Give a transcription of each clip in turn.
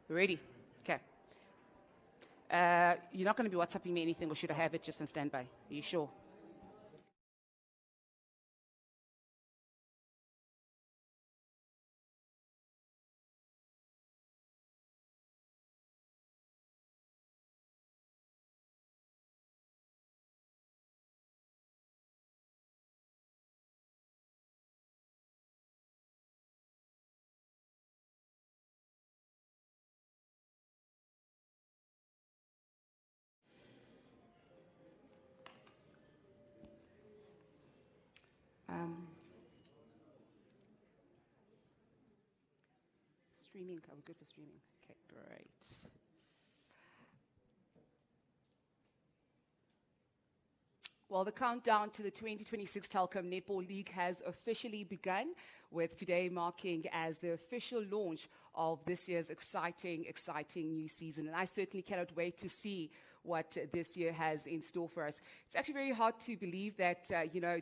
Ready? Okay. You're not going to be WhatsApping me anything, or should I have it just on standby? Are you sure? Streaming. Oh, we're good for streaming. Okay, great. Well, the countdown to the 2026 Telkom Netball League has officially begun, with today marking as the official launch of this year's exciting new season. And I certainly cannot wait to see what this year has in store for us. It's actually very hard to believe that,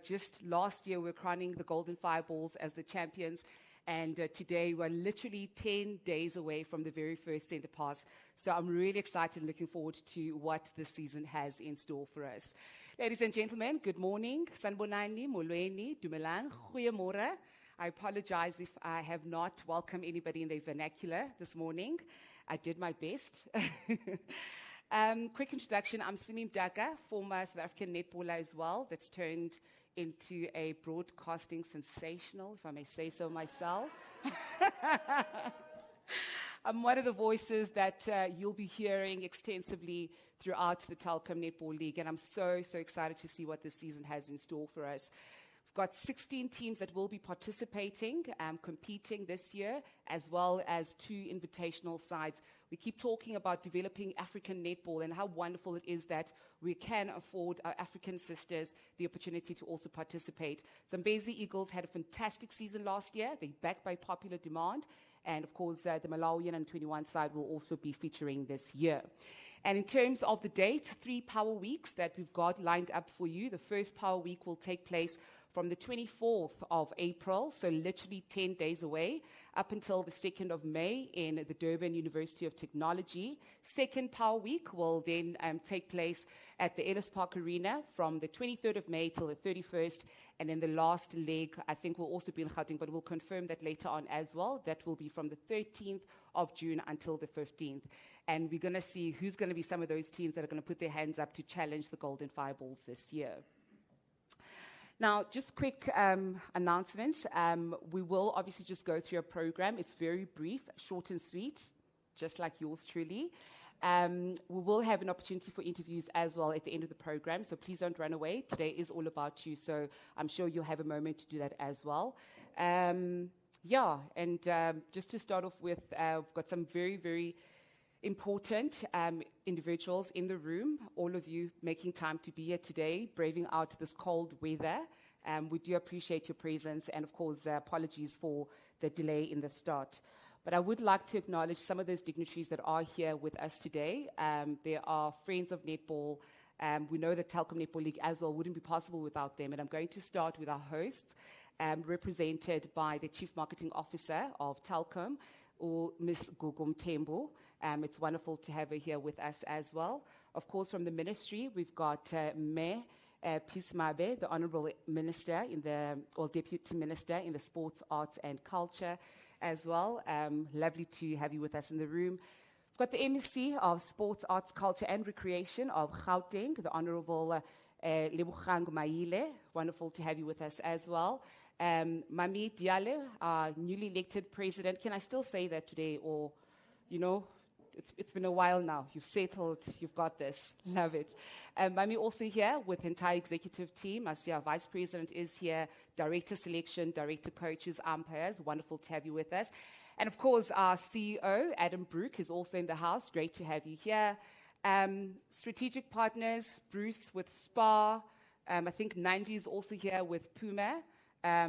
just last year we were crowning the Golden Fireballs as the champions. And today we're literally 10 days away from the very first centre pass. So I'm really excited and looking forward to what this season has in store for us. Ladies and gentlemen, good morning. Sanbonani, Molweni, Dumelang, Goeiemorgen. I apologize if I have not welcomed anybody in their vernacular this morning. I did my best. Quick introduction, I'm Simi Mdaka, former South African netballer as well, that's turned into a broadcasting sensational, if I may say so myself. I'm one of the voices that you'll be hearing extensively throughout the Telkom Netball League, and I'm so excited to see what this season has in store for us. We've got 16 teams that will be participating, competing this year, as well as 2 invitational sides. We keep talking about developing African netball and how wonderful it is that we can afford our African sisters the opportunity to also participate. Zambezi Eagles had a fantastic season last year. They're backed by popular demand. And of course, the Malawian and 21 side will also be featuring this year. And in terms of the dates, 3 Power Weeks that we've got lined up for you. The first Power Week will take place from the 24th of April, so literally 10 days away, up until the 2nd of May in the Durban University of Technology. Second Power Week will then take place at the Ellis Park Arena from the 23rd of May till the 31st. And then the last leg, I think, will also be in Gauteng, but we'll confirm that later on as well. That will be from the 13th of June until the 15th. And we're going to see who's going to be some of those teams that are going to put their hands up to challenge the Golden Fireballs this year. Now, just quick announcements. We will obviously just go through a program. It's very brief, short and sweet, just like yours truly. We will have an opportunity for interviews as well at the end of the program, so please don't run away. Today is all about you, so I'm sure you'll have a moment to do that as well. Just to start off with, we've got some very important individuals in the room, all of you making time to be here today, braving out this cold weather. We do appreciate your presence, and of course, apologies for the delay in the start. But I would like to acknowledge some of those dignitaries that are here with us today. There are friends of netball. We know that Telkom Netball League as well wouldn't be possible without them, and I'm going to start with our hosts, represented by the Chief Marketing Officer of Telkom, or Ms. Gugum Tembo. It's wonderful to have her here with us as well. Of course, from the ministry, we've got Mayor Pismabe, the Honourable Minister or Deputy Minister in the Sports, Arts and Culture as well. Lovely to have you with us in the room. We've got the MEC of Sports, Arts, Culture and Recreation of Gauteng, the Honourable Lebogang Maile. Wonderful to have you with us as well. Mami Diale, our newly elected president. Can I still say that today, or, it's been a while now. You've settled. You've got this. Love it. Mami also here with the entire executive team. I see our vice president is here. Director selection, director coaches, umpires. Wonderful to have you with us. And of course, our CEO, Adam Brook, is also in the house. Great to have you here. Strategic partners, Bruce with SPA. I think Nandi is also here with Puma.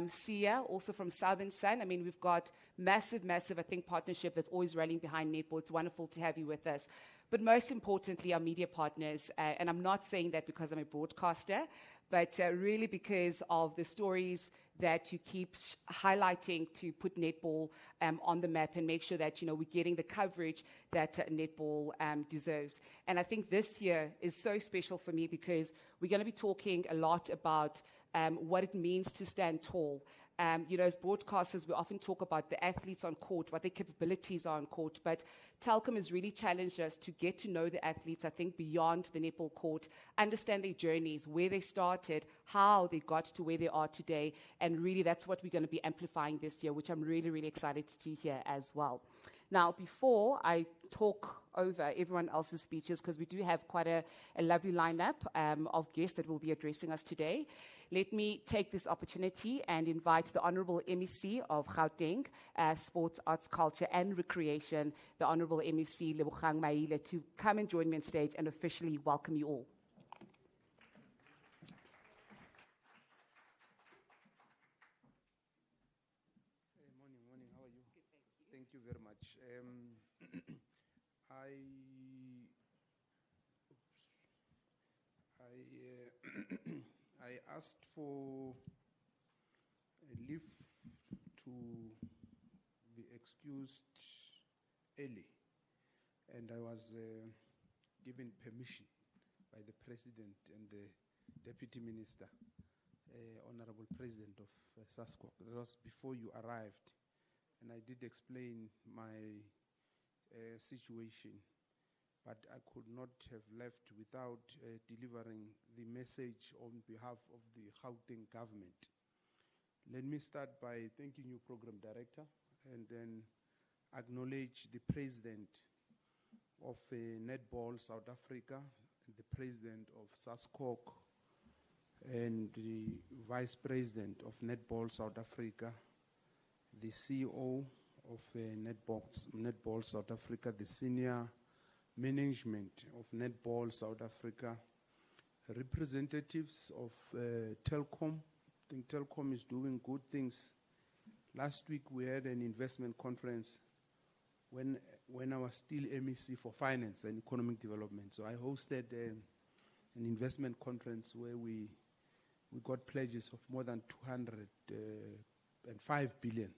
Sia, also from Southern Sun. I mean, we've got massive, I think, partnership that's always rallying behind netball. It's wonderful to have you with us. but most importantly, our media partners. And I'm not saying that because I'm a broadcaster, but really because of the stories that you keep highlighting to put netball on the map and make sure that, we're getting the coverage that netball deserves. And I think this year is so special for me because we're going to be talking a lot about what it means to stand tall. As broadcasters, we often talk about the athletes on court, what their capabilities are on court, but Telkom has really challenged us to get to know the athletes, I think, beyond the netball court, understand their journeys, where they started, how they got to where they are today, and really that's what we're going to be amplifying this year, which I'm really, really excited to hear as well. Now, before I talk over everyone else's speeches, because we do have quite a lovely lineup of guests that will be addressing us today, let me take this opportunity and invite the Honorable MEC of Gauteng, Sports, Arts, Culture and Recreation, the Honorable MEC Lebogang Maile, to come and join me on stage and officially welcome you all. Morning, how are you? Good, thank you very much. I asked for a leave to be excused early, and I was given permission by the President and the Deputy Minister, Honorable President of SASCOC. That was before you arrived, and I did explain my situation, but I could not have left without delivering the message on behalf of the Gauteng government. Let me start by thanking you, Program Director, and then acknowledge the President of Netball South Africa, the President of SASCOC, and the Vice President of Netball South Africa, the CEO of Netball South Africa, the Senior Management of Netball South Africa, representatives of Telkom. I think Telkom is doing good things. Last week we had an investment conference when I was still MEC for Finance and Economic Development. So I hosted an investment conference where we got pledges of more than 205 billion.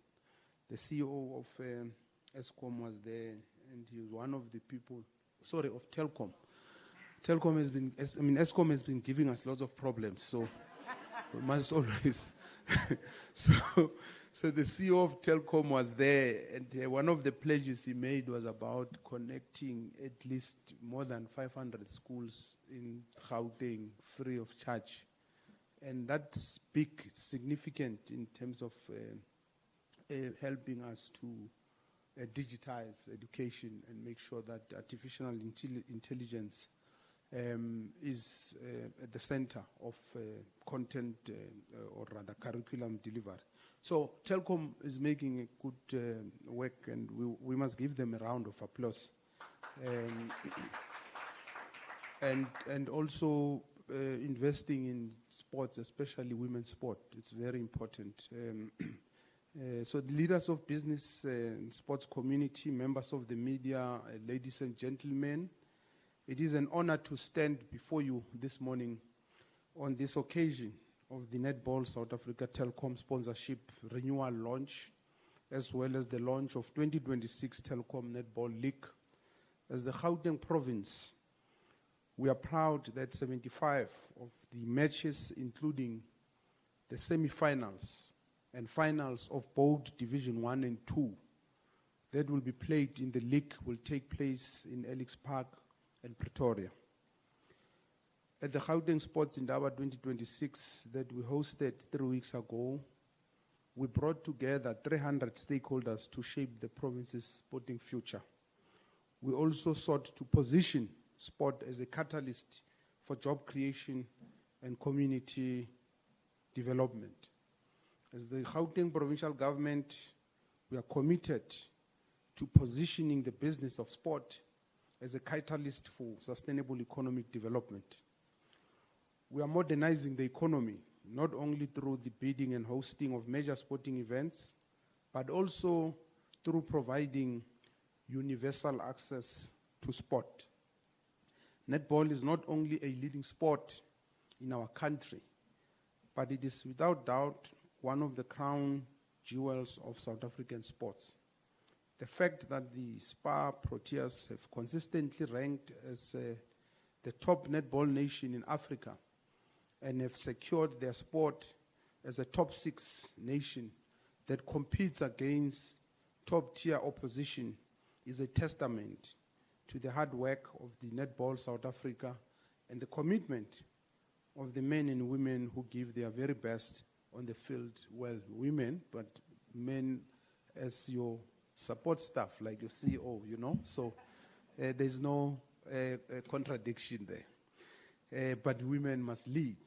The CEO of Eskom was there, and he was one of the people. Sorry, of Telkom. Eskom has been giving us lots of problems, so we must always. So the CEO of Telkom was there, and one of the pledges he made was about connecting at least more than 500 schools in Gauteng free of charge. And that's big, significant in terms of helping us to digitize education and make sure that artificial intelligence is at the center of content or rather curriculum delivery. So Telkom is making a good work, and we must give them a round of applause. And also investing in sports, especially women's sport, it's very important. So the leaders of business and sports community, members of the media, ladies and gentlemen, it is an honor to stand before you this morning on this occasion of the Netball South Africa Telkom sponsorship renewal launch, as well as the launch of 2026 Telkom Netball League. As the Gauteng province, we are proud that 75 of the matches, including the semi-finals and finals of both Division 1 and 2 that will be played in the league, will take place in Ellis Park and Pretoria. At the Gauteng Sports Indaba 2026 that we hosted 3 weeks ago, we brought together 300 stakeholders to shape the province's sporting future. We also sought to position sport as a catalyst for job creation and community development. As the Gauteng provincial government, we are committed to positioning the business of sport as a catalyst for sustainable economic development. We are modernizing the economy, not only through the bidding and hosting of major sporting events, but also through providing universal access to sport. Netball is not only a leading sport in our country, but it is without doubt one of the crown jewels of South African sports. The fact that the SPAR Proteas have consistently ranked as the top netball nation in Africa and have secured their sport as a top 6 nation that competes against top-tier opposition is a testament to the hard work of the Netball South Africa and the commitment of the men and women who give their very best on the field. Well, women, but men as your support staff, like your CEO, you know. So there's no contradiction there. But women must lead.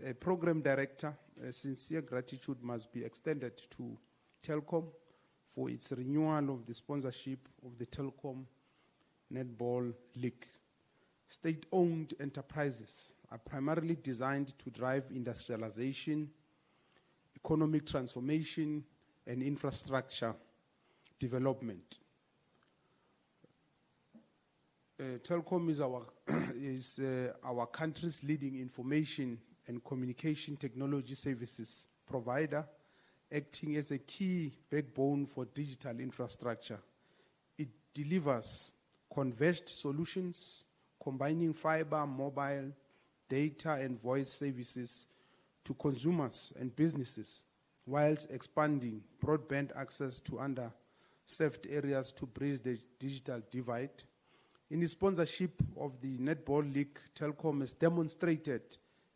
A program director, sincere gratitude must be extended to Telkom for its renewal of the sponsorship of the Telkom Netball League. State-owned enterprises are primarily designed to drive industrialization, economic transformation, and infrastructure development. Telkom is our country's leading information and communication technology services provider, acting as a key backbone for digital infrastructure. It delivers converged solutions, combining fiber, mobile, data, and voice services to consumers and businesses, whilst expanding broadband access to underserved areas to bridge the digital divide. In the sponsorship of the Netball League, Telkom has demonstrated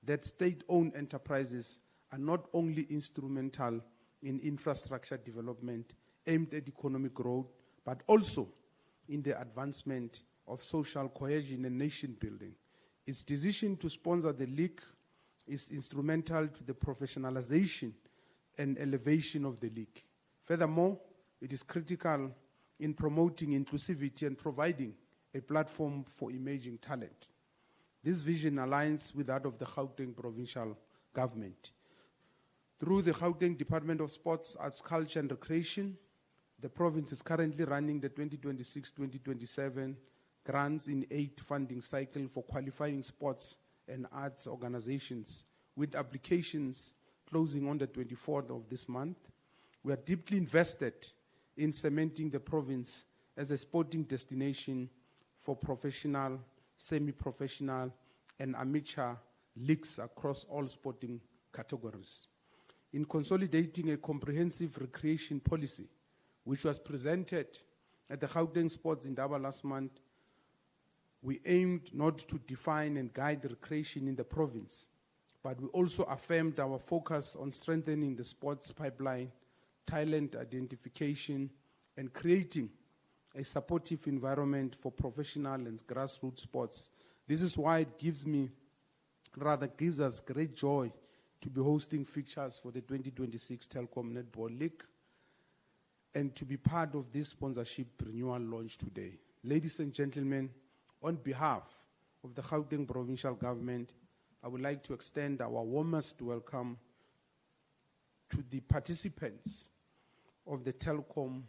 that state-owned enterprises are not only instrumental in infrastructure development aimed at economic growth, but also in the advancement of social cohesion and nation building. Its decision to sponsor the league is instrumental to the professionalization and elevation of the league. Furthermore, it is critical in promoting inclusivity and providing a platform for emerging talent. This vision aligns with that of the Gauteng provincial government. Through the Gauteng Department of Sports, Arts, Culture and Recreation, the province is currently running the 2026-2027 grants in aid funding cycle for qualifying sports and arts organizations, with applications closing on the 24th of this month. We are deeply invested in cementing the province as a sporting destination for professional, semi-professional, and amateur leagues across all sporting categories. In consolidating a comprehensive recreation policy, which was presented at the Gauteng Sports Indaba last month, we aimed not to define and guide recreation in the province, but we also affirmed our focus on strengthening the sports pipeline, talent identification, and creating a supportive environment for professional and grassroots sports. This is why it gives us great joy to be hosting fixtures for the 2026 Telkom Netball League and to be part of this sponsorship renewal launch today. Ladies and gentlemen, on behalf of the Gauteng provincial government, I would like to extend our warmest welcome to the participants of the Telkom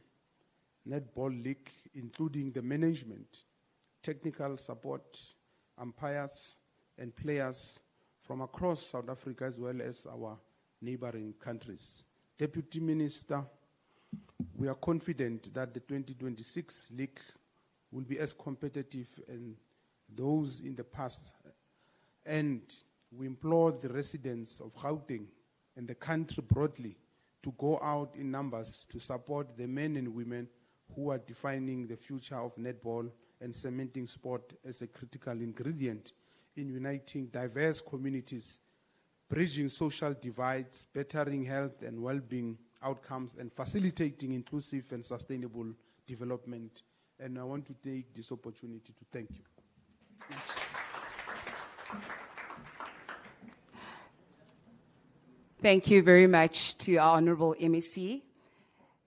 Netball League, including the management, technical support, umpires, and players from across South Africa as well as our neighboring countries. Deputy Minister, we are confident that the 2026 league will be as competitive as those in the past, and we implore the residents of Gauteng and the country broadly to go out in numbers to support the men and women who are defining the future of netball and cementing sport as a critical ingredient in uniting diverse communities, bridging social divides, bettering health and well-being outcomes, and facilitating inclusive and sustainable development. And I want to take this opportunity to thank you. Thank you very much to our Honourable MEC.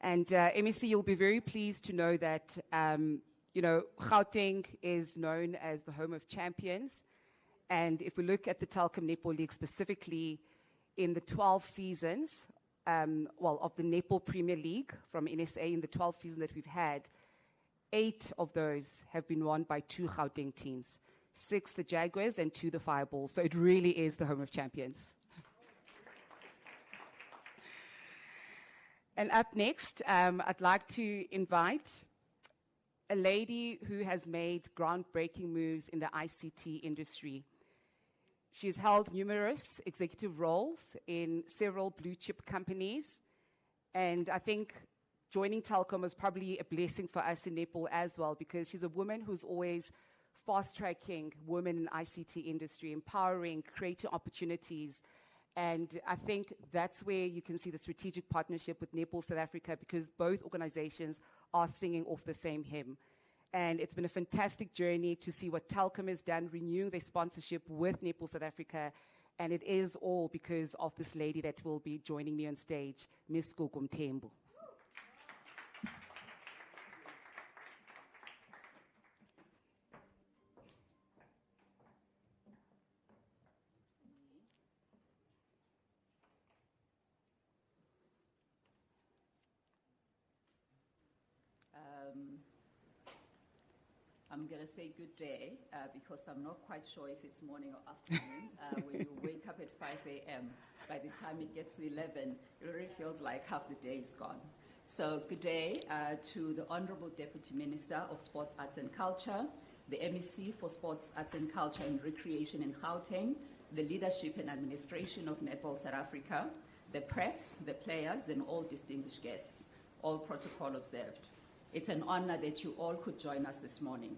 And MEC, you'll be very pleased to know that, Gauteng is known as the home of champions. And if we look at the Telkom Netball League specifically, in the 12 seasons, of the Netball Premier League from NSA, in the 12 seasons that we've had, 8 of those have been won by 2 Gauteng teams, 6 the Jaguars and 2 the Fireballs. So it really is the home of champions. And up next, I'd like to invite a lady who has made groundbreaking moves in the ICT industry. She's held numerous executive roles in several blue chip companies. And I think joining Telkom was probably a blessing for us in netball as well, because she's a woman who's always fast-tracking women in the ICT industry, empowering, creating opportunities. And I think that's where you can see the strategic partnership with Netball South Africa, because both organizations are singing off the same hymn. And it's been a fantastic journey to see what Telkom has done, renewing their sponsorship with Netball South Africa. And it is all because of this lady that will be joining me on stage, Miss Gugu Mthembu. I'm going to say good day because I'm not quite sure if it's morning or afternoon. When you wake up at 5 a.m., by the time it gets to 11, it already feels like half the day is gone. So good day to the Honorable Deputy Minister of Sports, Arts and Culture, the MEC for Sports, Arts and Culture and Recreation in Gauteng, the leadership and administration of Netball South Africa, the press, the players, and all distinguished guests, all protocol observed. It's an honor that you all could join us this morning.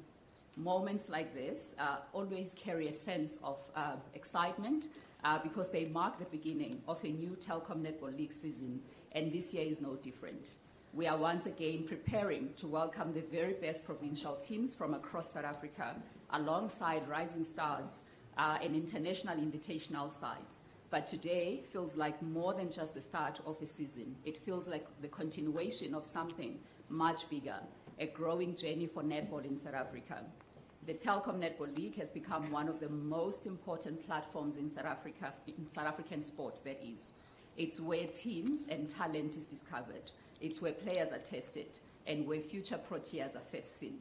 Moments like this always carry a sense of excitement because they mark the beginning of a new Telkom Netball League season, and this year is no different. We are once again preparing to welcome the very best provincial teams from across South Africa, alongside rising stars and international invitational sides. But today feels like more than just the start of a season. It feels like the continuation of something much bigger, a growing journey for netball in South Africa. The Telkom Netball League has become one of the most important platforms in South African sport, that is. It's where teams and talent is discovered. It's where players are tested and where future Proteas are first seen.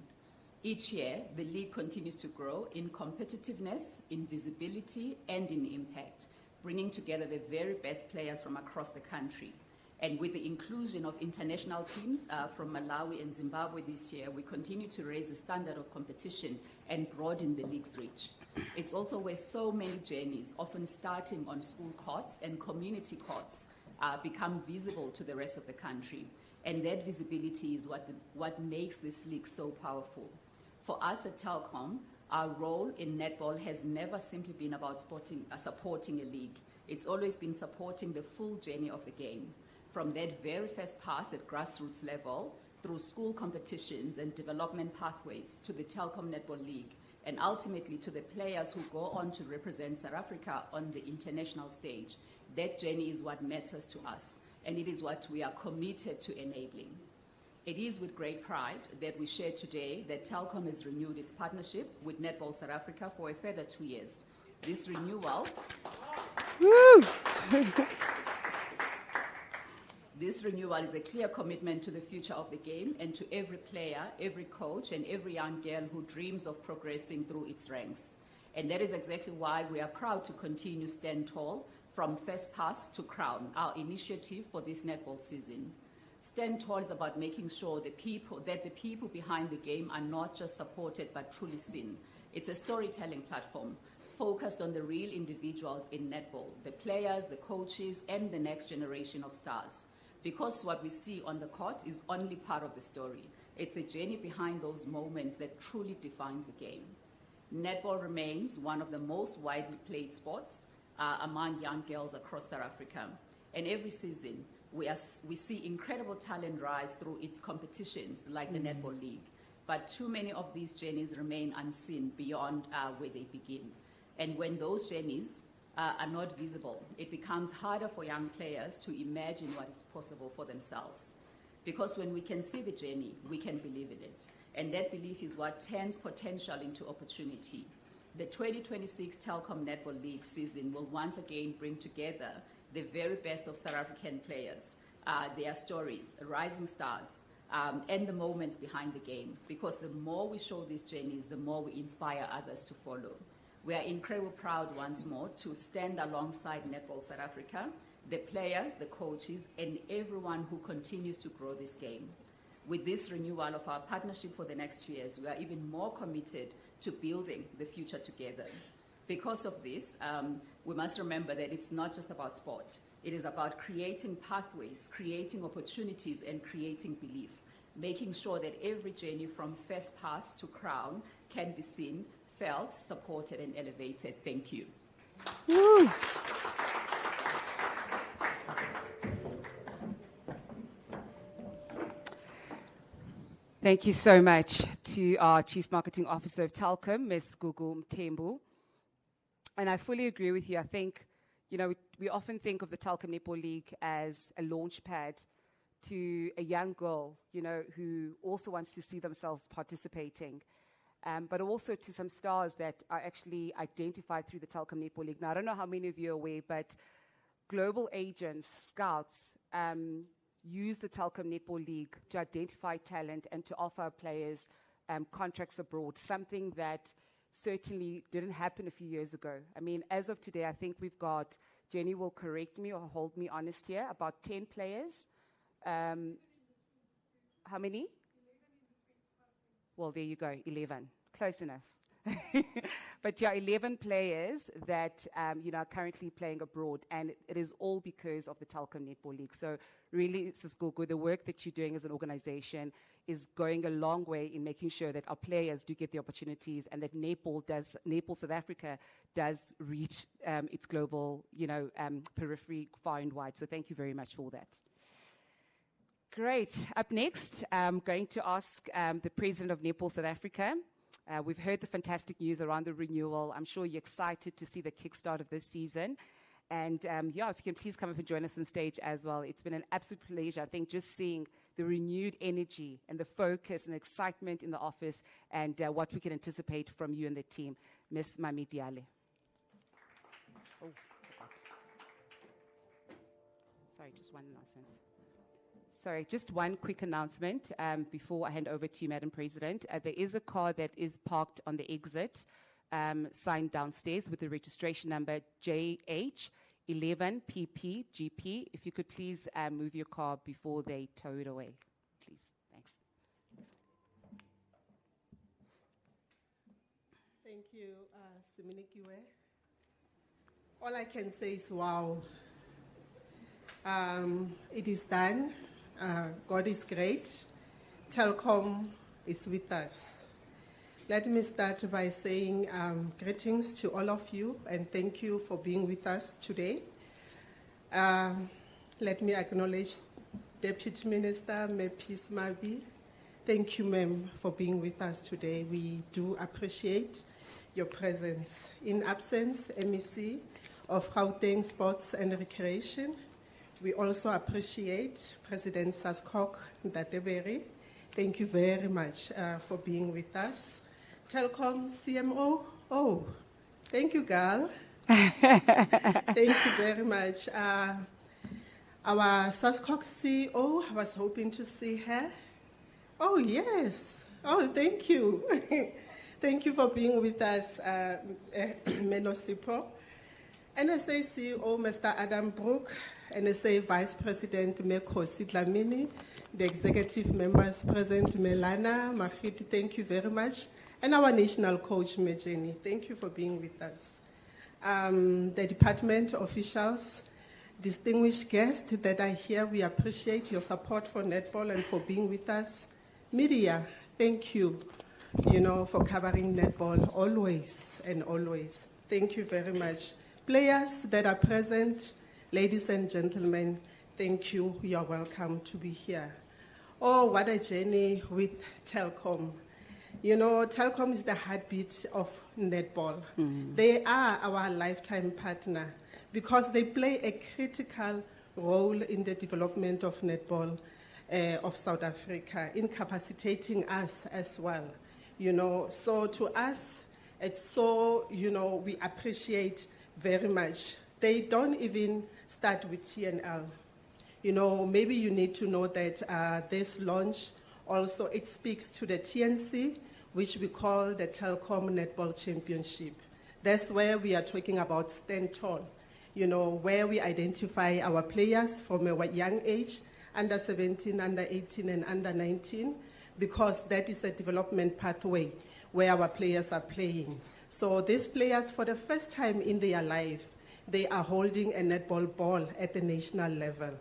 Each year, the league continues to grow in competitiveness, in visibility, and in impact, bringing together the very best players from across the country. And with the inclusion of international teams from Malawi and Zimbabwe this year, we continue to raise the standard of competition and broaden the league's reach. It's also where so many journeys, often starting on school courts and community courts, become visible to the rest of the country. And that visibility is what makes this league so powerful. For us at Telkom, our role in netball has never simply been about supporting a league. It's always been supporting the full journey of the game, from that very first pass at grassroots level, through school competitions and development pathways, to the Telkom Netball League, and ultimately to the players who go on to represent South Africa on the international stage. That journey is what matters to us, and it is what we are committed to enabling. It is with great pride that we share today that Telkom has renewed its partnership with Netball South Africa for a further 2 years. This renewal... Woo! This renewal is a clear commitment to the future of the game and to every player, every coach, and every young girl who dreams of progressing through its ranks. And that is exactly why we are proud to continue Stand Tall, from First Pass to Crown, our initiative for this netball season. Stand Tall is about making sure that the people behind the game are not just supported but truly seen. It's a storytelling platform focused on the real individuals in netball, the players, the coaches, and the next generation of stars. Because what we see on the court is only part of the story. It's a journey behind those moments that truly defines the game. Netball remains one of the most widely played sports among young girls across South Africa. And every season, we see incredible talent rise through its competitions like the Netball League. But too many of these journeys remain unseen beyond where they begin. And when those journeys are not visible, it becomes harder for young players to imagine what is possible for themselves. Because when we can see the journey, we can believe in it. And that belief is what turns potential into opportunity. The 2026 Telkom Netball League season will once again bring together the very best of South African players, their stories, rising stars, and the moments behind the game. Because the more we show these journeys, the more we inspire others to follow. We are incredibly proud once more to stand alongside Netball South Africa, the players, the coaches, and everyone who continues to grow this game. With this renewal of our partnership for the next 2 years, we are even more committed to building the future together. Because of this, we must remember that it's not just about sport. It is about creating pathways, creating opportunities, and creating belief, making sure that every journey from first pass to crown can be seen, felt, supported, and elevated. Thank you. Woo. Thank you so much to our Chief Marketing Officer of Telkom, Ms. Gugu Mthembu. And I fully agree with you. I think, we often think of the Telkom Netball League as a launch pad to a young girl, who also wants to see themselves participating. But also to some stars that are actually identified through the Telkom Netball League. Now, I don't know how many of you are aware, but global agents, scouts, use the Telkom Netball League to identify talent and to offer players contracts abroad, something that certainly didn't happen a few years ago. I mean, as of today, I think we've got, Jenny will correct me or hold me honest here, about 10 players. How many? Well, there you go, 11. Close enough. But 11 players that are currently playing abroad, and it is all because of the Telkom Netball League. So really, Sis Gugu, the work that you're doing as an organization is going a long way in making sure that our players do get the opportunities, and that Netball South Africa does reach its global, periphery far and wide. So thank you very much for that. Great. Up next, I'm going to ask the President of Netball South Africa. We've heard the fantastic news around the renewal. I'm sure you're excited to see the kickstart of this season. And if you can please come up and join us on stage as well. It's been an absolute pleasure, I think, just seeing the renewed energy and the focus and excitement in the office, and what we can anticipate from you and the team. Ms. Mami Diale. Oh, forgot. Sorry, just one announcement. Sorry, just one quick announcement before I hand over to you, Madam President. There is a car that is parked on the exit, signed downstairs with the registration number JH11PPGP. If you could please move your car before they tow it away, please. Thanks. Thank you, Siminikiwe. All I can say is wow. It is done. God is great. Telkom is with us. Let me start by saying greetings to all of you, and thank you for being with us today. Let me acknowledge Deputy Minister Mepis Mabi. Thank you, ma'am, for being with us today. We do appreciate your presence. In absence, MEC of Gauteng Sports and Recreation, we also appreciate President Saskok Ntateberi. Thank you very much for being with us. Telkom CMO, thank you, girl. Thank you very much. Our Saskok CEO, I was hoping to see her. Oh, yes. Oh, thank you. Thank you for being with us, Menosipo. NSA CEO, Mr. Adam Brook, NSA Vice President Mekosi Dlamini, the executive members present, Melana, Mahiti, thank you very much. And our national coach, Mejeni, thank you for being with us. The department officials, distinguished guests that are here, we appreciate your support for netball and for being with us. Media, thank you, for covering netball always and always. Thank you very much. Players that are present, ladies and gentlemen, thank you. You are welcome to be here. Oh, what a journey with Telkom. Telkom is the heartbeat of netball. They are our lifetime partner because they play a critical role in the development of netball of South Africa, incapacitating us as well. So to us, it's so, we appreciate very much. They don't even start with TNL. Maybe you need to know that this launch Also, it speaks to the TNC, which we call the Telkom Netball Championship. That's where we are talking about stand tall, where we identify our players from a young age, under 17, under 18, and under 19, because that is the development pathway where our players are playing. So these players, for the first time in their life, they are holding a netball ball at the national level.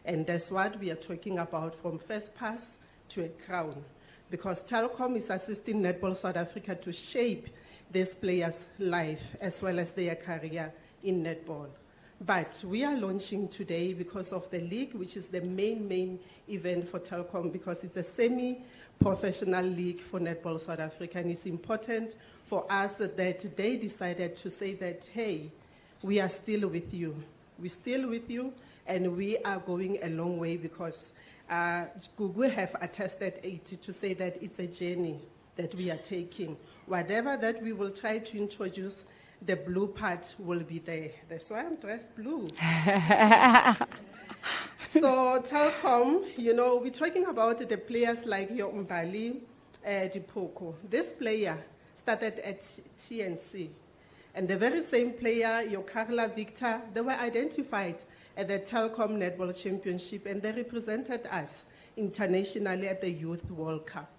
And that's what we are talking about, from first pass to a crown. Because Telkom is assisting Netball South Africa to shape these players' life as well as their career in netball. But we are launching today because of the league, which is the main event for Telkom, because it's a semi-professional league for Netball South Africa. And it's important for us that they decided to say that, hey, we are still with you. We're still with you, and we are going a long way, because Google have attested it to say that it's a journey that we are taking. Whatever that we will try to introduce, the blue part will be there. That's why I'm dressed blue. So Telkom, we're talking about the players like your Umbali Dipoko. This player started at TNC. And the very same player, your Carla Victor, they were identified at the Telkom Netball Championship, and they represented us internationally at the Youth World Cup.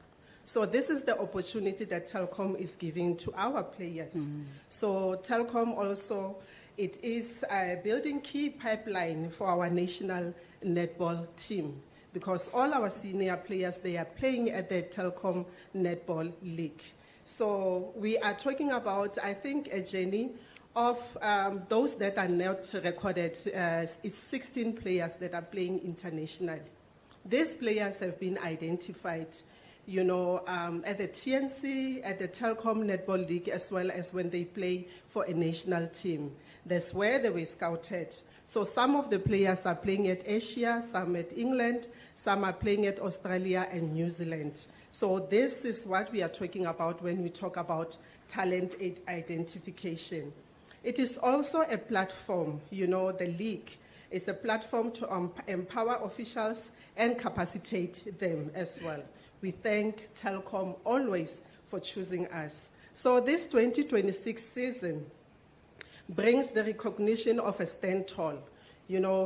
So this is the opportunity that Telkom is giving to our players. Mm-hmm. So Telkom also, it is building key pipeline for our national netball team, because all our senior players, they are playing at the Telkom Netball League. So we are talking about, I think, a journey of those that are not recorded. It's 16 players that are playing internationally. These players have been identified, at the TNC, at the Telkom Netball League, as well as when they play for a national team. That's where they were scouted. So some of the players are playing at Asia, some at England, some are playing at Australia and New Zealand. So this is what we are talking about when we talk about talent identification. It is also a platform, the league is a platform to empower officials and capacitate them as well. We thank Telkom always for choosing us. So this 2026 season brings the recognition of a stand tall,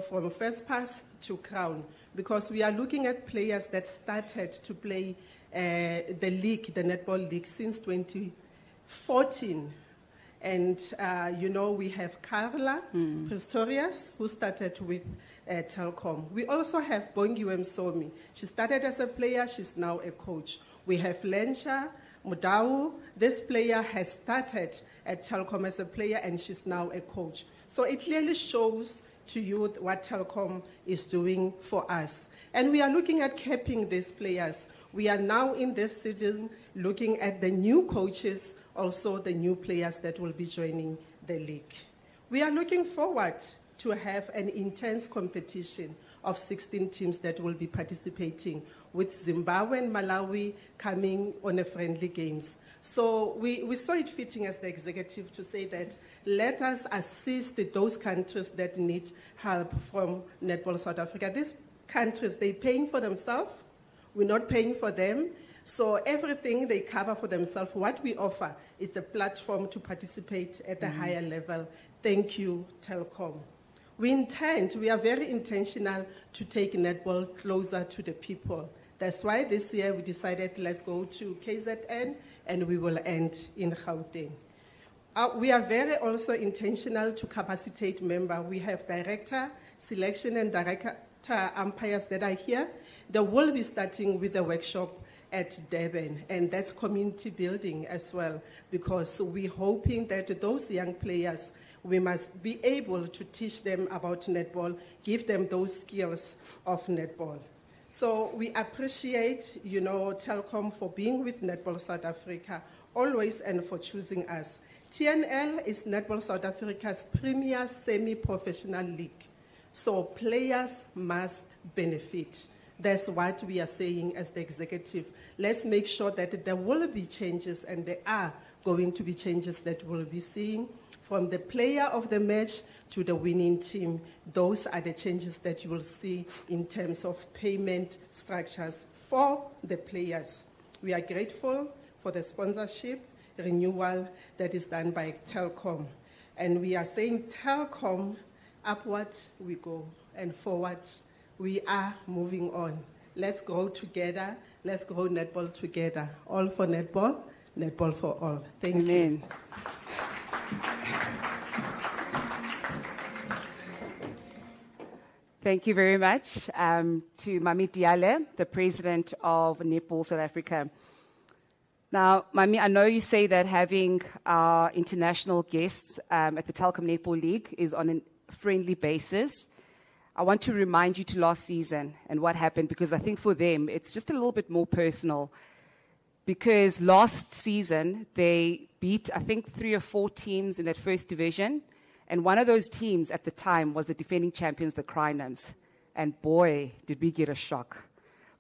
from first pass to crown, because we are looking at players that started to play the league, the netball league, since 2014. And, we have Carla Pistorius, who started with Telkom. We also have Bongiwe Msomi. She started as a player, she's now a coach. We have Lensha Mudau. This player has started at Telkom as a player, and she's now a coach. So it clearly shows to you what Telkom is doing for us. And we are looking at capping these players. We are now in this season looking at the new coaches, also the new players that will be joining the league. We are looking forward to have an intense competition of 16 teams that will be participating, with Zimbabwe and Malawi coming on a friendly games. So we saw it fitting as the executive to say that let us assist those countries that need help from Netball South Africa. These countries, they're paying for themselves. We're not paying for them. So everything they cover for themselves, what we offer is a platform to participate at a higher level. Thank you, Telkom. We are very intentional to take netball closer to the people. That's why this year we decided let's go to KZN and we will end in Gauteng. We are very also intentional to capacitate members. We have director, selection and director umpires that are here. They will be starting with the workshop at Durban, and that's community building as well, because we're hoping that those young players, we must be able to teach them about netball, give them those skills of netball. So we appreciate, Telkom for being with Netball South Africa always and for choosing us. TNL is Netball South Africa's premier semi-professional league. So players must benefit. That's what we are saying as the executive. Let's make sure that there will be changes, and there are going to be changes that we'll be seeing from the player of the match to the winning team. Those are the changes that you will see in terms of payment structures for the players. We are grateful for the sponsorship renewal that is done by Telkom. And we are saying, Telkom, upward we go, and forward we are moving on. Let's grow together. Let's grow netball together. All for netball, netball for all. Thank Amen. you. Thank you very much to Mami Diale, the president of Netball South Africa. Now, Mami, I know you say that having our international guests at the Telkom Netball League is on a friendly basis. I want to remind you to last season and what happened, because I think for them it's just a little bit more personal. Because last season they beat, I think, 3 or 4 teams in that first division. And one of those teams at the time was the defending champions, the Crinums. And boy, did we get a shock.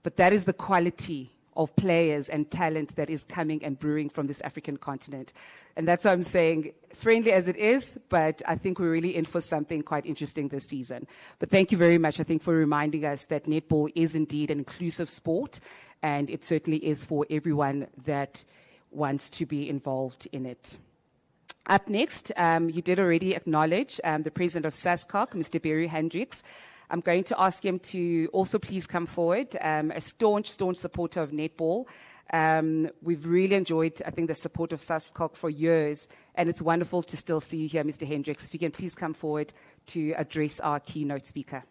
But that is the quality of players and talent that is coming and brewing from this African continent. And that's why I'm saying, friendly as it is, but I think we're really in for something quite interesting this season. But thank you very much, I think, for reminding us that netball is indeed an inclusive sport, and it certainly is for everyone that wants to be involved in it. Up next, you did already acknowledge the president of SASCOC, Mr. Barry Hendricks. I'm going to ask him to also please come forward. A staunch supporter of netball. We've really enjoyed, I think, the support of SASCOC for years, and it's wonderful to still see you here, Mr. Hendricks. If you can please come forward to address our keynote speaker.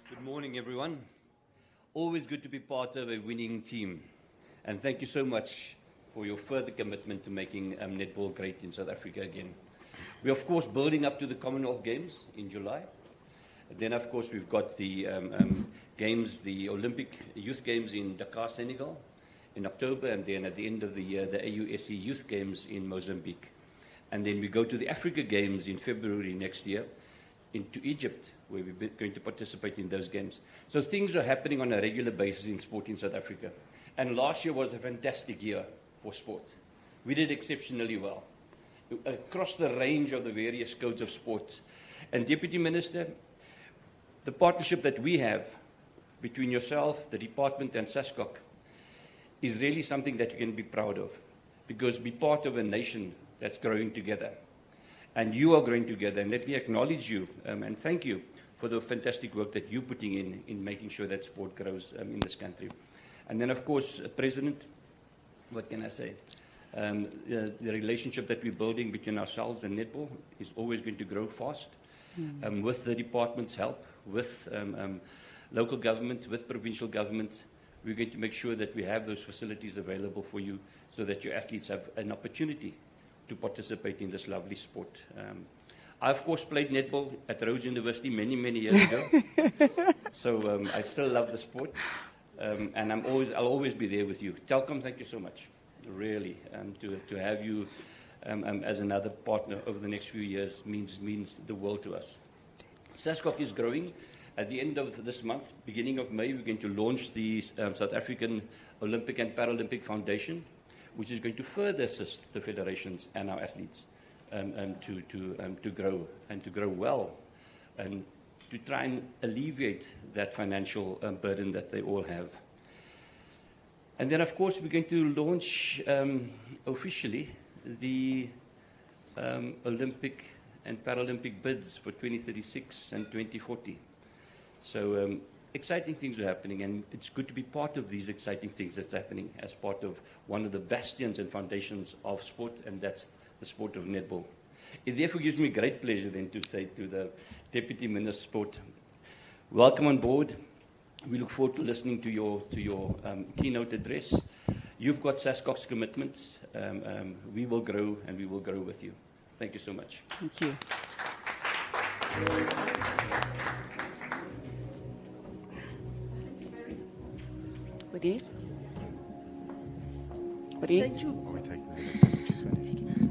Good morning, everyone. Always good to be part of a winning team. And thank you so much for your further commitment to making netball great in South Africa again. We're, of course, building up to the Commonwealth Games in July. And then, of course, we've got the games, the Olympic Youth Games in Dakar, Senegal, in October, and then at the end of the year, the AUSC Youth Games in Mozambique. And then we go to the Africa Games in February next year, into Egypt, where we're going to participate in those games. So things are happening on a regular basis in sport in South Africa. And last year was a fantastic year for sport. We did exceptionally well across the range of the various codes of sport. And Deputy Minister, the partnership that we have between yourself, the department, and SASCOC is really something that you can be proud of, because be part of a nation that's growing together. And you are growing together. And let me acknowledge you and thank you for the fantastic work that you're putting in making sure that sport grows in this country. And then, of course, President, what can I say? The relationship that we're building between ourselves and netball is always going to grow fast. With the department's help, with local government, with provincial government, we're going to make sure that we have those facilities available for you so that your athletes have an opportunity to participate in this lovely sport. I, of course, played netball at Rhodes University many, many years ago. So I still love the sport. And I'll always be there with you. Telkom, thank you so much, really. To have you as another partner over the next few years means the world to us. SASCOC is growing. At the end of this month, beginning of May, we're going to launch the South African Olympic and Paralympic Foundation, which is going to further assist the federations and our athletes to grow and to grow well, and to try and alleviate that financial burden that they all have. And then, of course, we're going to launch officially the Olympic and Paralympic bids for 2036 and 2040. So exciting things are happening, and it's good to be part of these exciting things that's happening as part of one of the bastions and foundations of sport, and that's the sport of netball. It therefore gives me great pleasure then to say to the Deputy Minister of Sport, welcome on board. We look forward to listening to your keynote address. You've got SASCOC's commitments. We will grow, and we will grow with you. Thank you so much. Thank you. What do you need? What do you need? Thank you.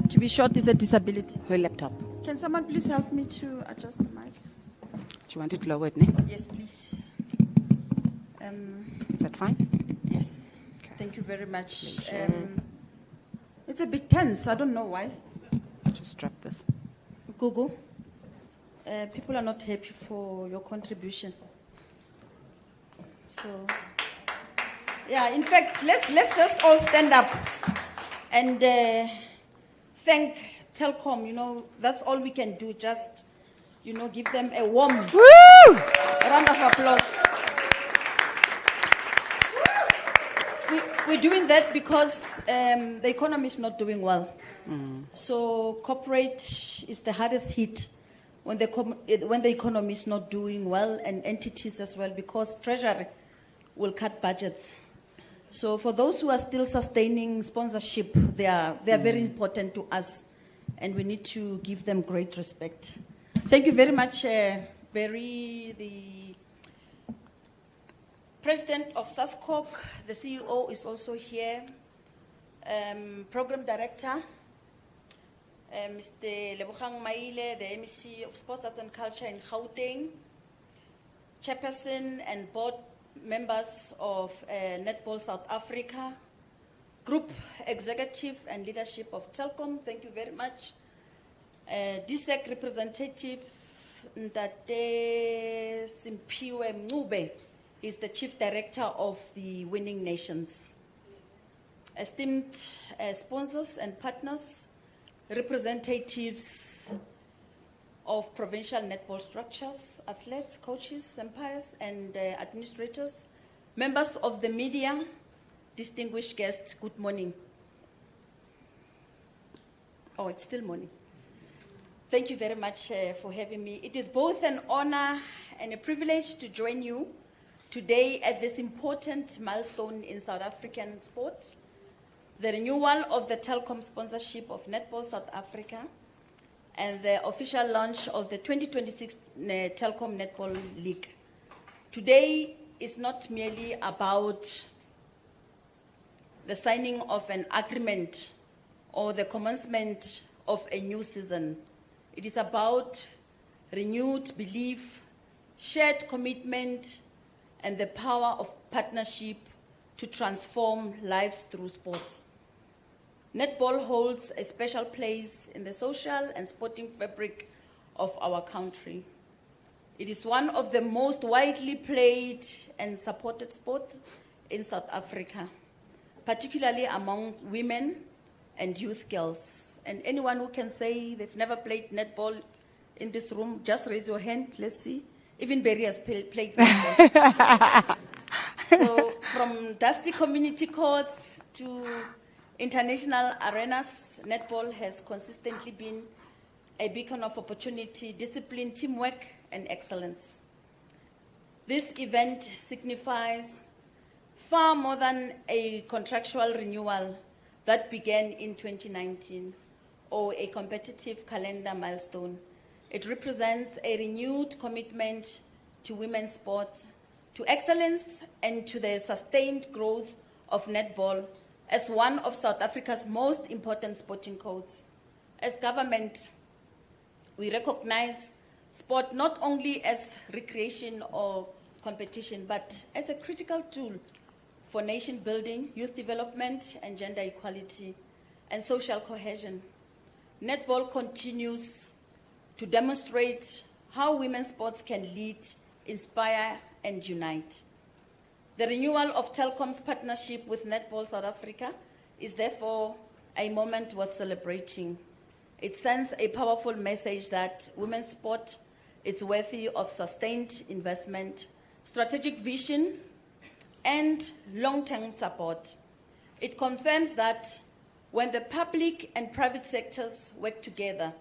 To be short is a disability. Her laptop. Can someone please help me to adjust the mic? Do you want it lowered, Nick? Yes, please. Is that fine? Yes. Okay. Thank you very much. Sure. it's a bit tense. I don't know why. Just drop this. Google. People are not happy for your contribution. So, yeah, in fact, let's just all stand up and thank Telkom. You know, that's all we can do. Just, you know, give them a warm round of applause. We're doing that because the economy is not doing well. So corporate is the hardest hit when the economy is not doing well, and entities as well, because Treasury will cut budgets. So for those who are still sustaining sponsorship, they are very important to us, and we need to give them great respect. Thank you very much, Barry, the President of SASCOC. The CEO is also here. Program Director, Mr. Lebogang Maile, the MEC of Sports, Arts and Culture in Gauteng. Chairperson and board members of Netball South Africa. Group Executive and Leadership of Telkom, thank you very much. DSEC representative Ndate Simpiwe Mube is the Chief Director of the Winning Nations. Esteemed sponsors and partners, representatives of provincial netball structures, athletes, coaches, umpires, and administrators, members of the media, distinguished guests, good morning. Oh, it's still morning. Thank you very much for having me. It is both an honor and a privilege to join you today at this important milestone in South African sports, the renewal of the Telkom sponsorship of Netball South Africa and the official launch of the 2026 Telkom Netball League. Today is not merely about the signing of an agreement or the commencement of a new season. It is about renewed belief, shared commitment, and the power of partnership to transform lives through sports. Netball holds a special place in the social and sporting fabric of our country. It is one of the most widely played and supported sports in South Africa, particularly among women and youth girls. And anyone who can say they've never played netball in this room, just raise your hand, let's see. Even Barry has played netball. So from dusty community courts to international arenas, netball has consistently been a beacon of opportunity, discipline, teamwork, and excellence. This event signifies far more than a contractual renewal that began in 2019 or a competitive calendar milestone. It represents a renewed commitment to women's sport, to excellence, and to the sustained growth of netball as one of South Africa's most important sporting codes. As government, we recognize sport not only as recreation or competition, but as a critical tool for nation building, youth development, and gender equality, and social cohesion. Netball continues to demonstrate how women's sports can lead, inspire, and unite. The renewal of Telkom's partnership with Netball South Africa is therefore a moment worth celebrating. It sends a powerful message that women's sport is worthy of sustained investment, strategic vision, and long-term support. It confirms that when the public and private sectors work together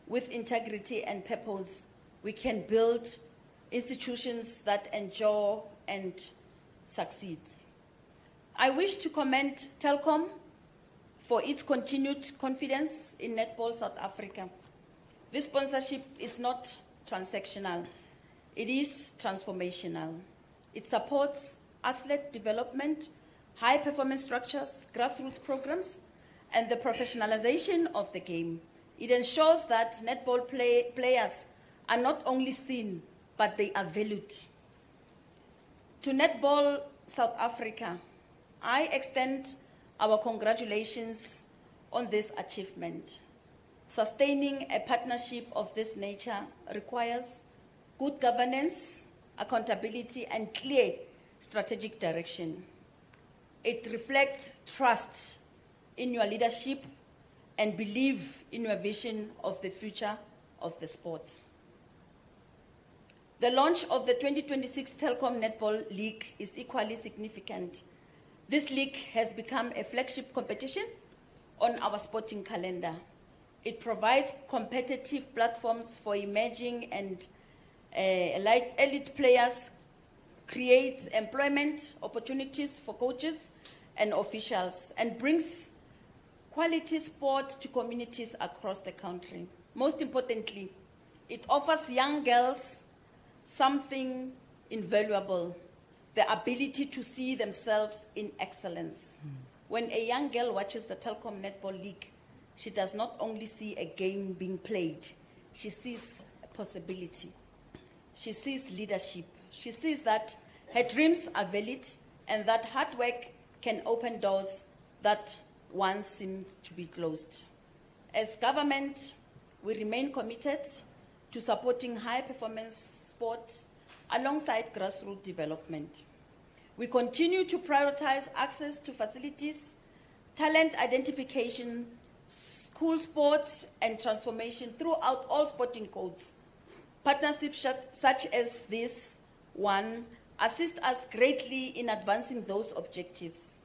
with integrity and purpose, we can build institutions that endure and succeed. I wish to commend Telkom for its continued confidence in Netball South Africa. This sponsorship is not transactional, it is transformational. It supports athlete development, high performance structures, grassroots programs, and the professionalization of the game. It ensures that netball players are not only seen, but they are valued. To Netball South Africa, I extend our congratulations on this achievement. Sustaining a partnership of this nature requires good governance, accountability, and clear strategic direction. It reflects trust in your leadership and belief in your vision of the future of the sport. The launch of the 2026 Telkom Netball League is equally significant. This league has become a flagship competition on our sporting calendar. It provides competitive platforms for emerging and elite players, creates employment opportunities for coaches and officials, and brings quality sport to communities across the country. Most importantly, it offers young girls something invaluable, the ability to see themselves in excellence. When a young girl watches the Telkom Netball League, she does not only see a game being played, she sees a possibility. She sees leadership. She sees that her dreams are valid and that hard work can open doors that once seemed to be closed. As government, we remain committed to supporting high-performance sports alongside grassroots development. We continue to prioritize access to facilities, talent identification, school sports, and transformation throughout all sporting codes. Partnerships such as this one assist us greatly in advancing those objectives.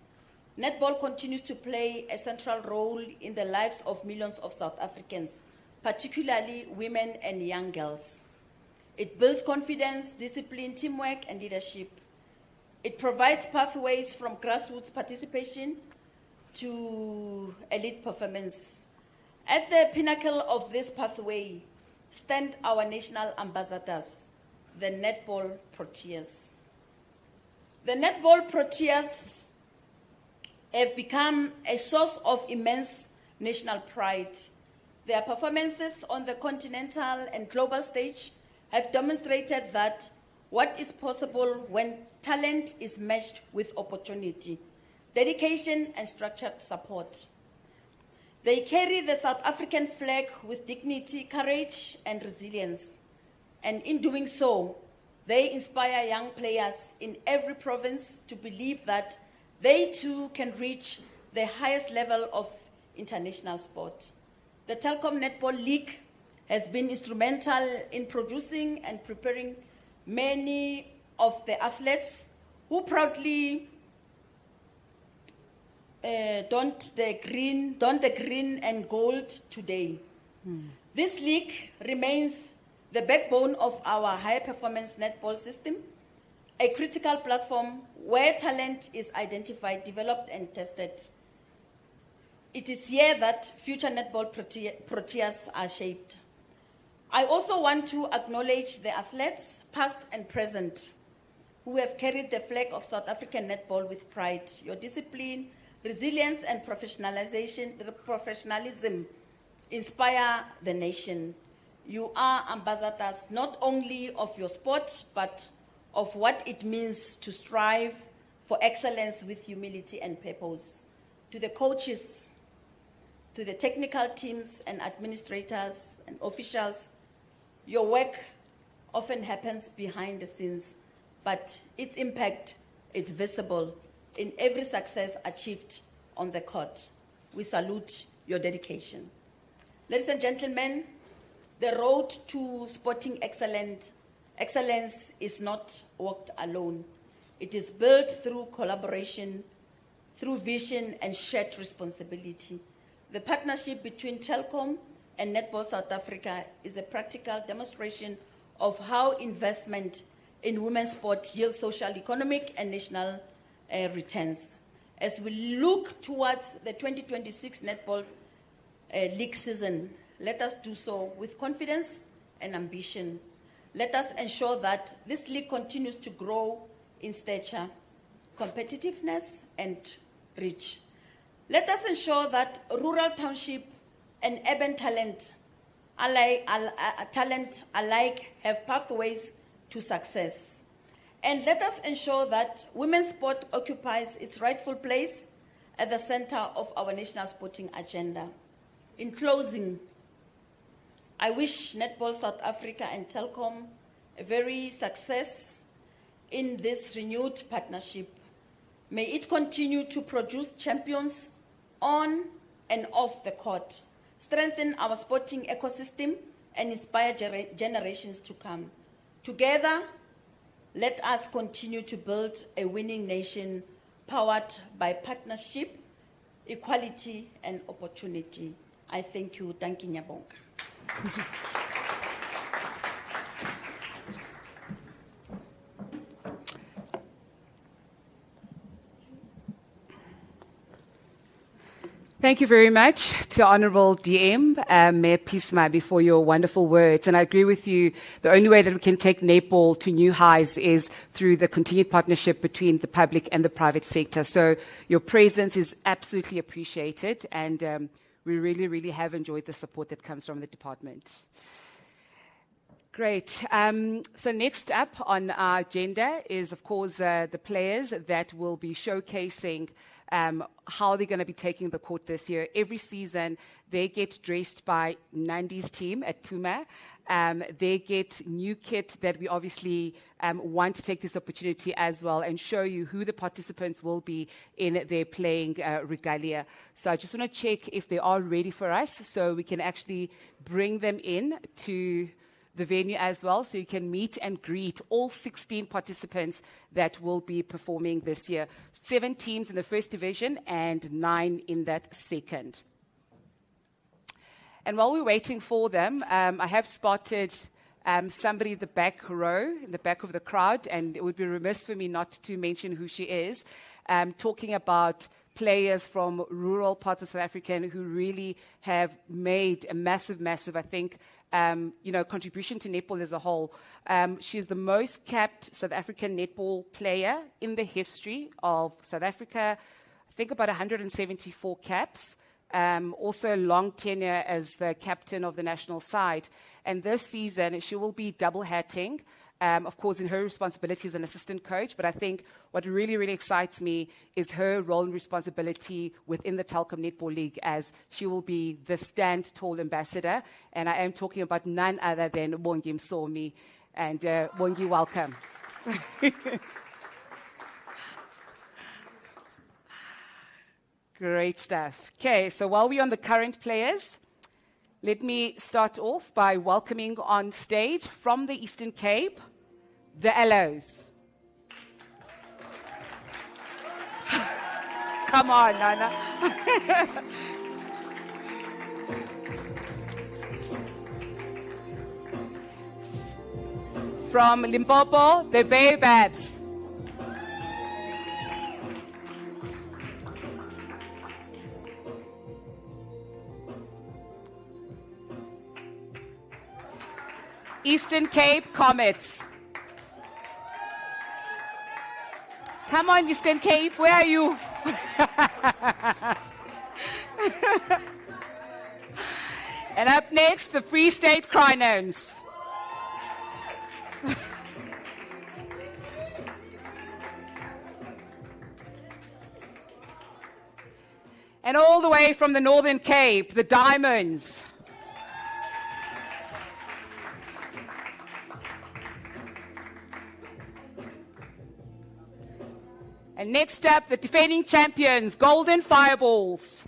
Netball continues to play a central role in the lives of millions of South Africans, particularly women and young girls. It builds confidence, discipline, teamwork, and leadership. It provides pathways from grassroots participation to elite performance. At the pinnacle of this pathway stand our national ambassadors, the Netball Proteas. The Netball Proteas have become a source of immense national pride. Their performances on the continental and global stage have demonstrated that what is possible when talent is matched with opportunity, dedication, and structured support. They carry the South African flag with dignity, courage, and resilience. And in doing so, they inspire young players in every province to believe that they too can reach the highest level of international sport. The Telkom Netball League has been instrumental in producing and preparing many of the athletes who proudly don the green and gold today. This league remains the backbone of our high-performance netball system, a critical platform where talent is identified, developed, and tested. It is here that future netball proteas are shaped. I also want to acknowledge the athletes, past and present, who have carried the flag of South African netball with pride. Your discipline, resilience, and professionalism inspire the nation. You are ambassadors not only of your sport, but of what it means to strive for excellence with humility and purpose. To the coaches, to the technical teams and administrators and officials, your work often happens behind the scenes, but its impact is visible in every success achieved on the court. We salute your dedication. Ladies and gentlemen, the road to sporting excellence is not walked alone. It is built through collaboration, through vision and shared responsibility. The partnership between Telkom and Netball South Africa is a practical demonstration of how investment in women's sport yields social, economic, and national returns. As we look towards the 2026 Netball League season, let us do so with confidence and ambition. Let us ensure that this league continues to grow in stature, competitiveness, and reach. Let us ensure that rural, township, and urban talent alike have pathways to success. And let us ensure that women's sport occupies its rightful place at the center of our national sporting agenda. In closing, I wish Netball South Africa and Telkom a very success in this renewed partnership. May it continue to produce champions on and off the court, strengthen our sporting ecosystem, and inspire generations to come. Together, let us continue to build a winning nation powered by partnership, equality, and opportunity. I thank you. Danke, Nyabonga. Thank you very much to Honourable DM, Mayor Pismabi, for your wonderful words. And I agree with you, the only way that we can take netball to new highs is through the continued partnership between the public and the private sector. So your presence is absolutely appreciated, and we really, really have enjoyed the support that comes from the department. Great. So next up on our agenda is, of course, the players that will be showcasing how they're going to be taking the court this year. Every season, they get dressed by Nandi's team at Puma. They get new kit that we obviously want to take this opportunity as well and show you who the participants will be in their playing regalia. So I just want to check if they are ready for us so we can actually bring them in to the venue as well, so you can meet and greet all 16 participants that will be performing this year. 7 teams in the first division and 9 in that second. And while we're waiting for them, I have spotted somebody in the back row, in the back of the crowd, and it would be remiss for me not to mention who she is, talking about players from rural parts of South Africa who really have made a massive, I think, contribution to netball as a whole. She's the most capped South African netball player in the history of South Africa. I think about 174 caps. Also a long tenure as the captain of the national side. And this season, she will be double-hatting. Of course, in her responsibility as an assistant coach, but I think what really, really excites me is her role and responsibility within the Telkom Netball League, as she will be the stand tall ambassador. And I am talking about none other than Bongi Msomi. And Bongi, welcome. Great stuff. Okay, so while we're on the current players, let me start off by welcoming on stage from the Eastern Cape, the Allos. Come on, Nana. From Limpopo, the Bay Bats. Eastern Cape Comets. Come on, Eastern Cape, where are you? And up next, the Free State Crinones. And all the way from the Northern Cape, the Diamonds. And next up, the defending champions, Golden Fireballs.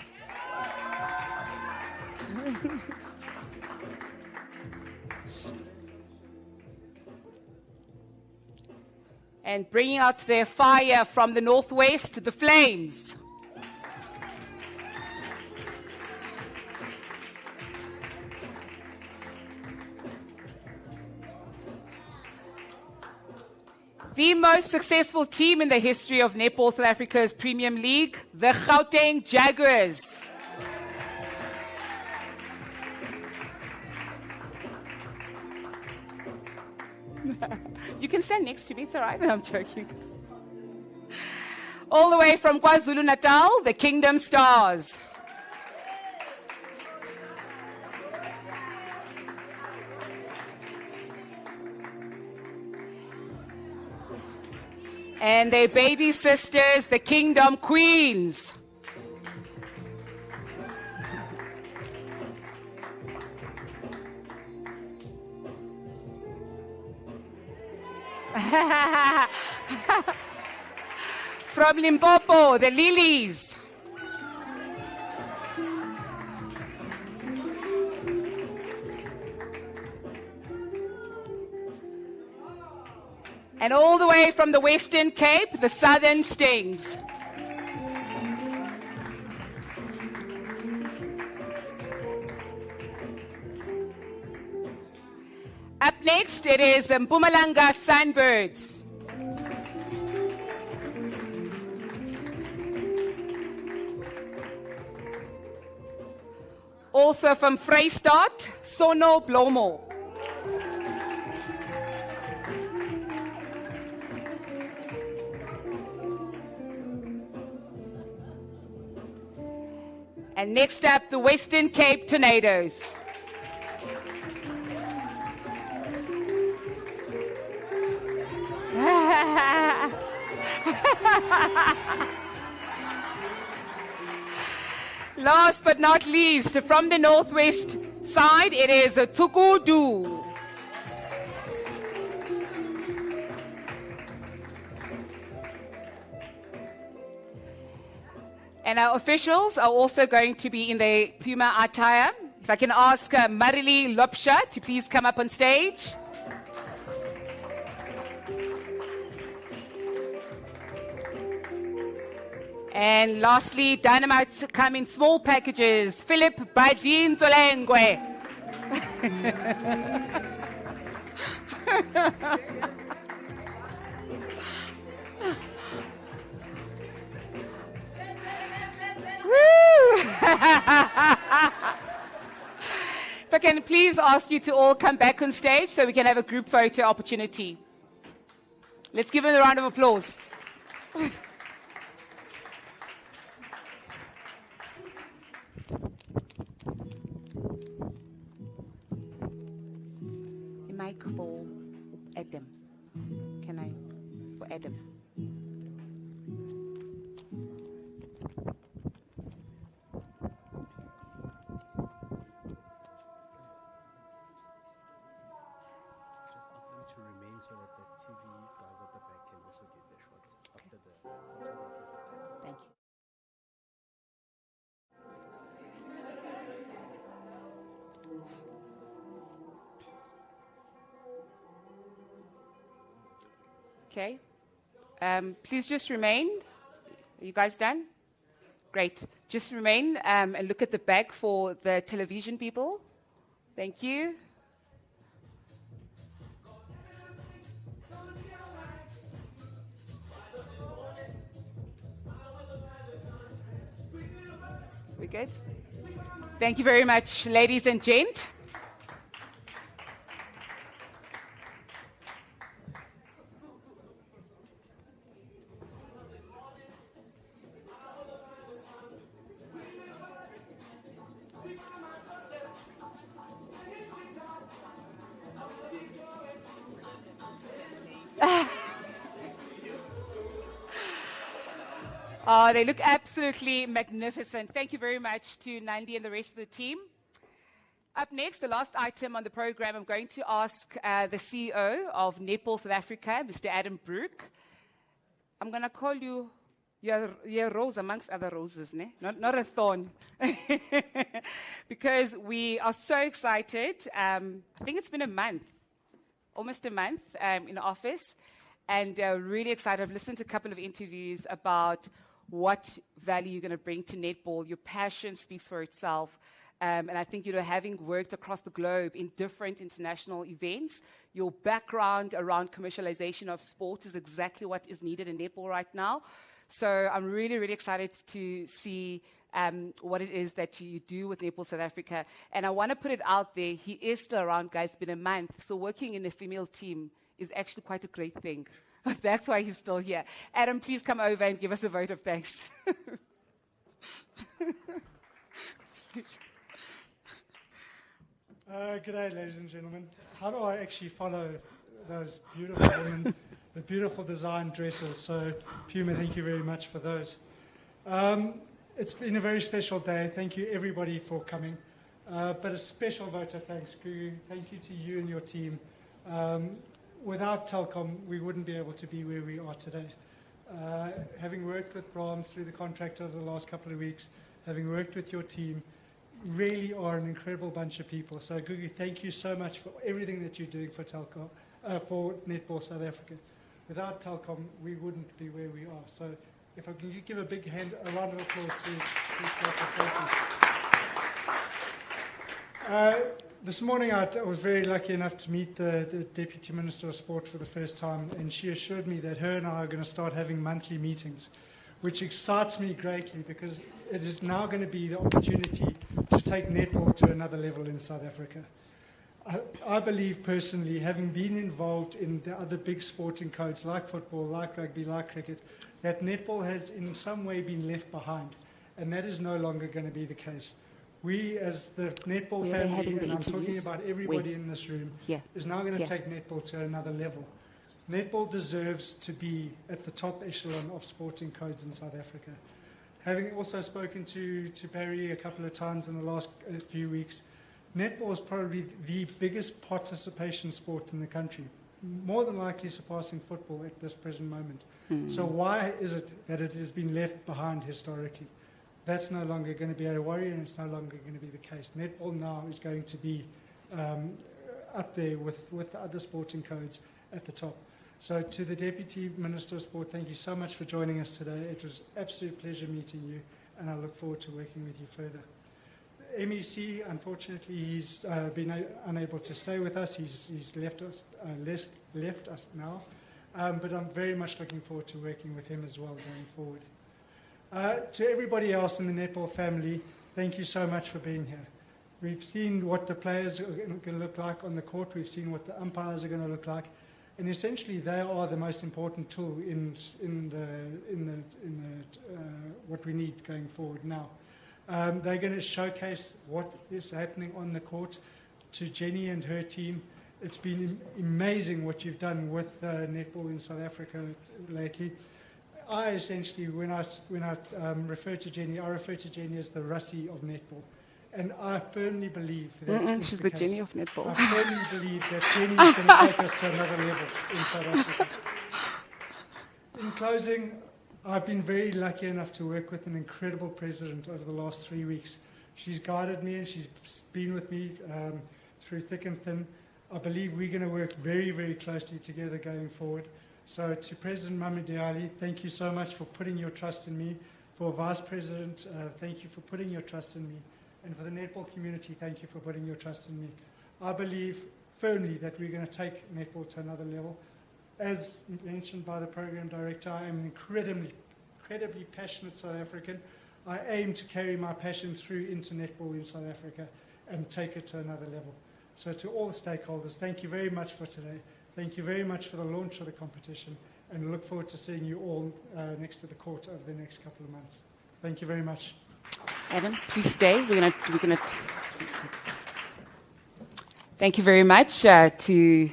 And bringing out their fire from the northwest, the Flames. The most successful team in the history of Netball South Africa's Premium League, the Gauteng Jaguars. You can stand next to me, it's all right. I'm joking. All the way from KwaZulu-Natal, the Kingdom Stars. And their baby sisters, the Kingdom Queens. From Limpopo, the Lilies. And all the way from the Western Cape, the Southern Stings. Up next, it is Mpumalanga Sunbirds. Also from Vrystaat, Sono Blomo. And next up, the Western Cape Tornadoes. Last but not least, from the northwest side, it is a Tukudu. And our officials are also going to be in the Puma attire. If I can ask Marily Lopsha to please come up on stage. And lastly, dynamites come in small packages. Philip Badin Zolengwe. If I can please ask you to all come back on stage so we can have a group photo opportunity. Let's give them a round of applause. The mic for Adam. Can I? For Adam. Okay. Please just remain. Are you guys done? Great. Just remain and look at the back for the television people. Thank you. We good? Thank you very much, ladies and gent. Oh, they look absolutely magnificent. Thank you very much to Nandi and the rest of the team. Up next, the last item on the program, I'm going to ask the CEO of Netball South Africa, Mr. Adam Brook. I'm going to call you your rose amongst other roses, ne? Not a thorn. Because we are so excited. I think it's been a month, almost a month in office, and really excited. I've listened to a couple of interviews about what value you're going to bring to netball. Your passion speaks for itself. And I think, having worked across the globe in different international events, your background around commercialization of sport is exactly what is needed in netball right now. So I'm really, really excited to see what it is that you do with Netball South Africa. And I want to put it out there, he is still around, guys. It's been a month. So working in a female team is actually quite a great thing. That's why he's still here. Adam, please come over and give us a vote of thanks. Good day, ladies and gentlemen. How do I actually follow those beautiful women, the beautiful design dresses? So, Puma, thank you very much for those. It's been a very special day. Thank you, everybody, for coming. But a special vote of thanks, Gugu. Thank you to you and your team. without Telkom, we wouldn't be able to be where we are today. Having worked with Brahms through the contract over the last couple of weeks, having worked with your team, really are an incredible bunch of people. So, Gugu, thank you so much for everything that you're doing for Telkom, for Netball South Africa. Without Telkom, we wouldn't be where we are. So, if I can give a big round of applause to Telkom. Thank you. This morning I was very lucky enough to meet the Deputy Minister of Sport for the first time, and she assured me that her and I are going to start having monthly meetings, which excites me greatly because it is now going to be the opportunity to take netball to another level in South Africa. I believe personally, having been involved in the other big sporting codes like football, like rugby, like cricket, that netball has in some way been left behind, and that is no longer going to be the case. We, as the netball family, and I'm talking about everybody in this room, is now going to take netball to another level. Netball deserves to be at the top echelon of sporting codes in South Africa. Having also spoken to Barry a couple of times in the last few weeks, netball is probably the biggest participation sport in the country, more than likely surpassing football at this present moment. So why is it that it has been left behind historically? That's no longer going to be a worry, and it's no longer going to be the case. Netball now is going to be up there with the other sporting codes at the top. So to the Deputy Minister of Sport, thank you so much for joining us today. It was an absolute pleasure meeting you, and I look forward to working with you further. MEC, unfortunately, he's been unable to stay with us. He's left us now, but I'm very much looking forward to working with him as well going forward. To everybody else in the netball family, thank you so much for being here. We've seen what the players are going to look like on the court. We've seen what the umpires are going to look like, and essentially they are the most important tool in what we need going forward now. They're going to showcase what is happening on the court to Jenny and her team. It's been amazing what you've done with netball in South Africa lately. I essentially, when I refer to Jenny, I refer to Jenny as the Russie of netball. And I firmly believe that she's the Jenny of netball. I firmly believe that Jenny is going to take us to another level in South Africa. In closing, I've been very lucky enough to work with an incredible president over the last 3 weeks. She's guided me and she's been with me through thick and thin. I believe we're going to work very, very closely together going forward. So to President Mamadi Ali, thank you so much for putting your trust in me. For Vice President, thank you for putting your trust in me. And for the netball community, thank you for putting your trust in me. I believe firmly that we're going to take netball to another level. As mentioned by the program director, I am an incredibly passionate South African. I aim to carry my passion through into netball in South Africa and take it to another level. So to all the stakeholders, thank you very much for today. Thank you very much for the launch of the competition, and look forward to seeing you all next to the court over the next couple of months. Thank you very much. Adam, please stay. We're gonna. Thank you very much to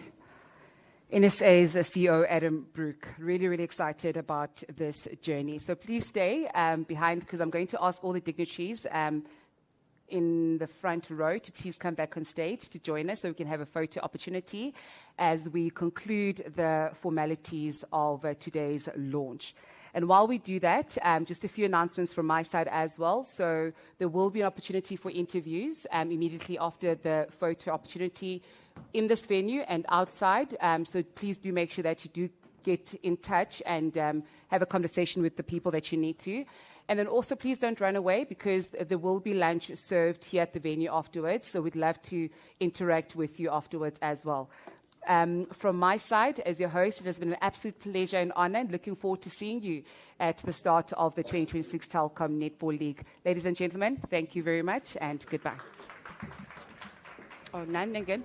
NSA's CEO Adam Brook. Really, really excited about this journey. So please stay behind, because I'm going to ask all the dignitaries in the front row to please come back on stage to join us so we can have a photo opportunity as we conclude the formalities of today's launch. And while we do that, just a few announcements from my side as well. So there will be an opportunity for interviews immediately after the photo opportunity in this venue and outside. So please do make sure that you do get in touch and have a conversation with the people that you need to. And then also, please don't run away, because there will be lunch served here at the venue afterwards. So we'd love to interact with you afterwards as well. From my side, as your host, it has been an absolute pleasure and honor, and looking forward to seeing you at the start of the 2026 Telkom Netball League. Ladies and gentlemen, thank you very much, and goodbye. Oh, none again.